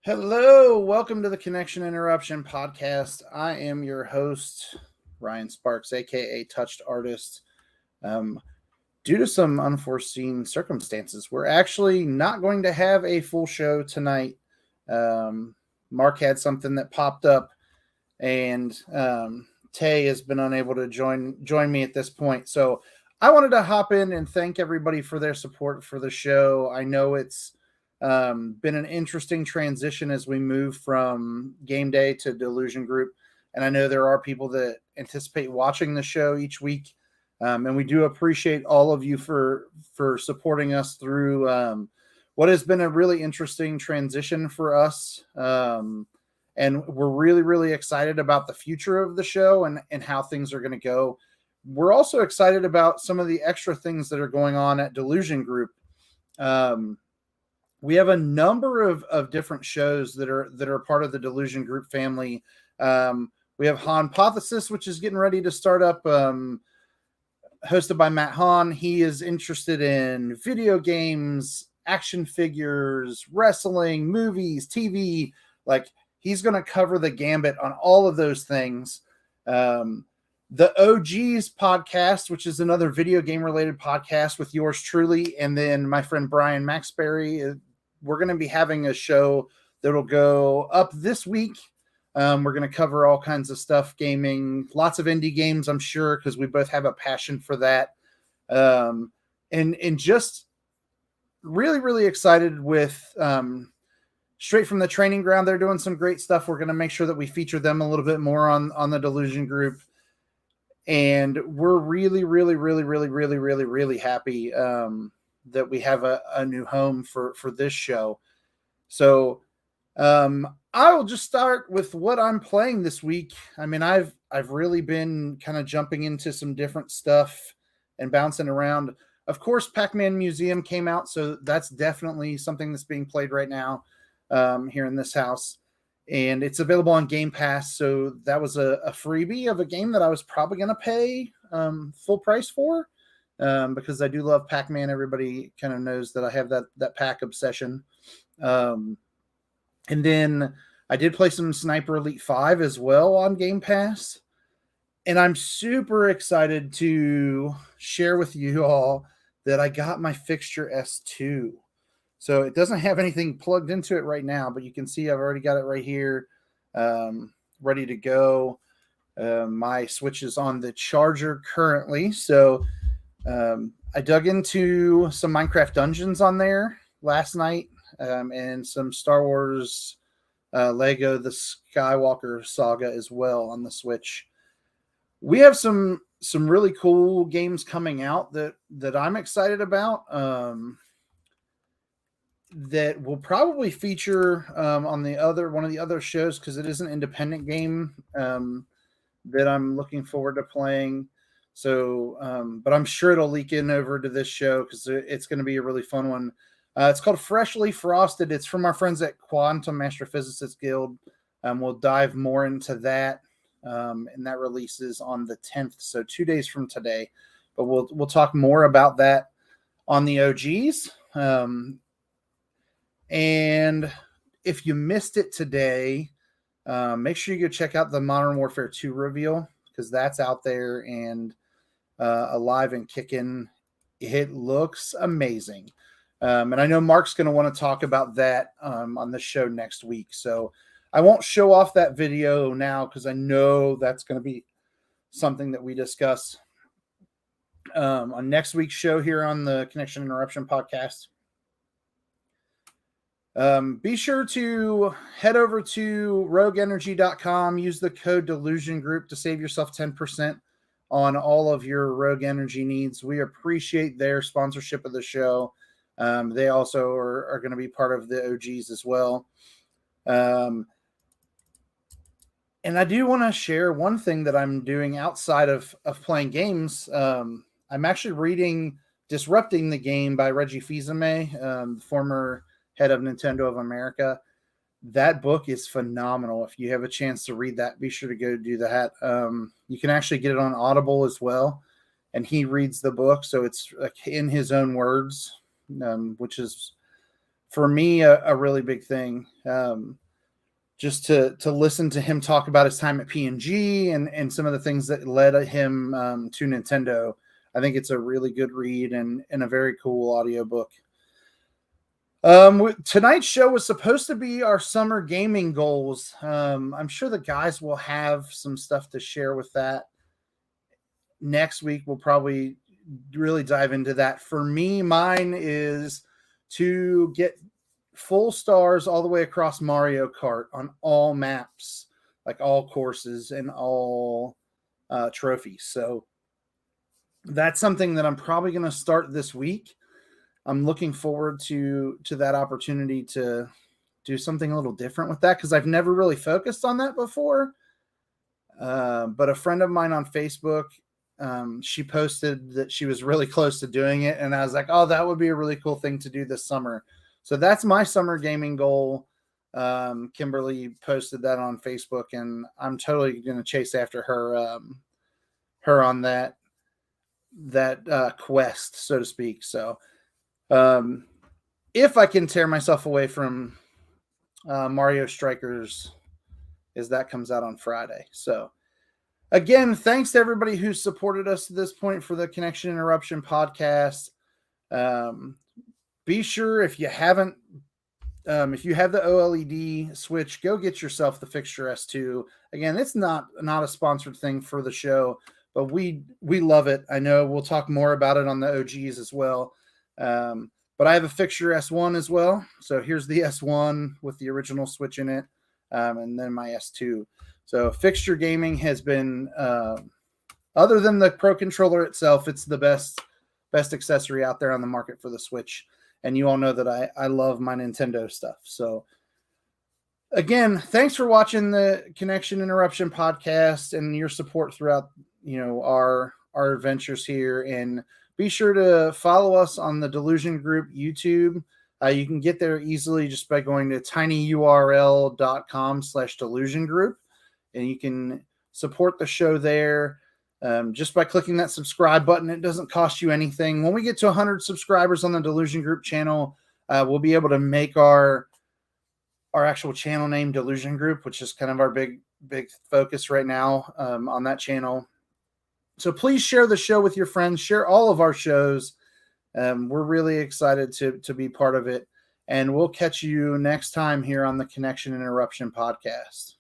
Hello, welcome to the Connection Interruption podcast. I am your host, Ryan Sparks, aka Touched Artist. Um, Due to some unforeseen circumstances, we're actually not going to have a full show tonight. Mark had something that popped up, and Tay has been unable to join me at this point. So I wanted to hop in and thank everybody for their support for the show. I know it's been an interesting transition as we move from game day to Delusion Group. And I know there are people that anticipate watching the show each week. And we do appreciate all of you for supporting us through what has been a really interesting transition for us. And we're really, really excited about the future of the show and how things are going to go. We're also excited about some of the extra things that are going on at Delusion Group. We have a number of different shows that are part of the Delusion Group family. We have Hypothesis, which is getting ready to start up, hosted by Matt Hahn. He is interested in video games, action figures, wrestling, movies, TV. Like, he's going to cover the gambit on all of those things. The OGs podcast, which is another video game related podcast with yours truly, and then my friend Brian Maxberry. We're going to be having a show that'll go up this week. We're going to cover all kinds of stuff, gaming, lots of indie games, I'm sure, because we both have a passion for that. And just really, really excited with Straight from the Training Ground. They're doing some great stuff. We're going to make sure that we feature them a little bit more on the Delusion Group. And we're really, really, really, really, really, really, really happy that we have a new home for this show. So I'll just start with what I'm playing this week. I mean, I've really been kind of jumping into some different stuff and bouncing around. Of course, Pac-Man Museum came out, so that's definitely something that's being played right now here in this house. And it's available on Game Pass, so that was a freebie of a game that I was probably going to pay full price for because I do love Pac-Man. Everybody kind of knows that I have that Pac obsession. And then I did play some Sniper Elite 5 as well on Game Pass. And I'm super excited to share with you all that I got my Fixture S2. So it doesn't have anything plugged into it right now, but you can see I've already got it right here, ready to go. My Switch is on the charger currently. So I dug into some Minecraft Dungeons on there last night and some Star Wars Lego The Skywalker Saga as well on the Switch. We have some really cool games coming out that I'm excited about. That will probably feature on one of the other shows because it is an independent game that I'm looking forward to playing. So, but I'm sure it'll leak in over to this show because it's going to be a really fun one. It's called Freshly Frosted. It's from our friends at Quantum Astrophysicists Guild. We'll dive more into that, and that releases on the 10th, so 2 days from today. But we'll talk more about that on the OGs. And if you missed it today, make sure you go check out the Modern Warfare 2 reveal because that's out there and alive and kicking. It looks amazing. And I know Mark's going to want to talk about that on the show next week. So I won't show off that video now because I know that's going to be something that we discuss on next week's show here on the Connection Interruption podcast. Be sure to head over to rogueenergy.com, use the code Delusion Group to save yourself 10% on all of your Rogue Energy needs. We appreciate their sponsorship of the show. They also are going to be part of the OGs as well. And I do want to share one thing that I'm doing outside of playing games. I'm actually reading Disrupting the Game by Reggie Fils-Aimé, former head of Nintendo of America. That book is phenomenal. If you have a chance to read that, be sure to go do that. You can actually get it on Audible as well. And he reads the book, so it's like in his own words, which is for me, a really big thing. Just to listen to him talk about his time at P&G and some of the things that led him to Nintendo. I think it's a really good read and a very cool audiobook. Tonight's show was supposed to be our summer gaming goals. I'm sure the guys will have some stuff to share with that. Next week, we'll probably really dive into that. For me, mine is to get full stars all the way across Mario Kart on all maps, like all courses and all trophies. So that's something that I'm probably going to start this week. I'm looking forward to that opportunity to do something a little different with that, because I've never really focused on that before. But a friend of mine on Facebook, she posted that she was really close to doing it, and I was like, oh, that would be a really cool thing to do this summer. So that's my summer gaming goal. Kimberly posted that on Facebook, and I'm totally going to chase after her, her on that quest, so to speak. So if I can tear myself away from Mario Strikers, as that comes out on Friday. So again, thanks to everybody who supported us to this point for the Connection Interruption podcast. Be sure, if you haven't, if you have the OLED Switch, go get yourself the Fixture S2. Again, it's not a sponsored thing for the show, but we love it. I know we'll talk more about it on the OGs as well. But I have a Fixture S1 as well. So here's the S1 with the original Switch in it, and then my S2. So Fixture Gaming has been, other than the Pro Controller itself, it's the best accessory out there on the market for the Switch. And you all know that I love my Nintendo stuff. So again, thanks for watching the Connection Interruption podcast and your support throughout, our adventures here. And be sure to follow us on the Delusion Group YouTube. You can get there easily just by going to tinyurl.com/Delusion Group, and you can support the show there. Just by clicking that subscribe button. It doesn't cost you anything. When we get to 100 subscribers on the Delusion Group channel, we'll be able to make our actual channel name Delusion Group, which is kind of our big focus right now on that channel. So please share the show with your friends. Share all of our shows. We're really excited to be part of it. And we'll catch you next time here on the Connection Interruption podcast.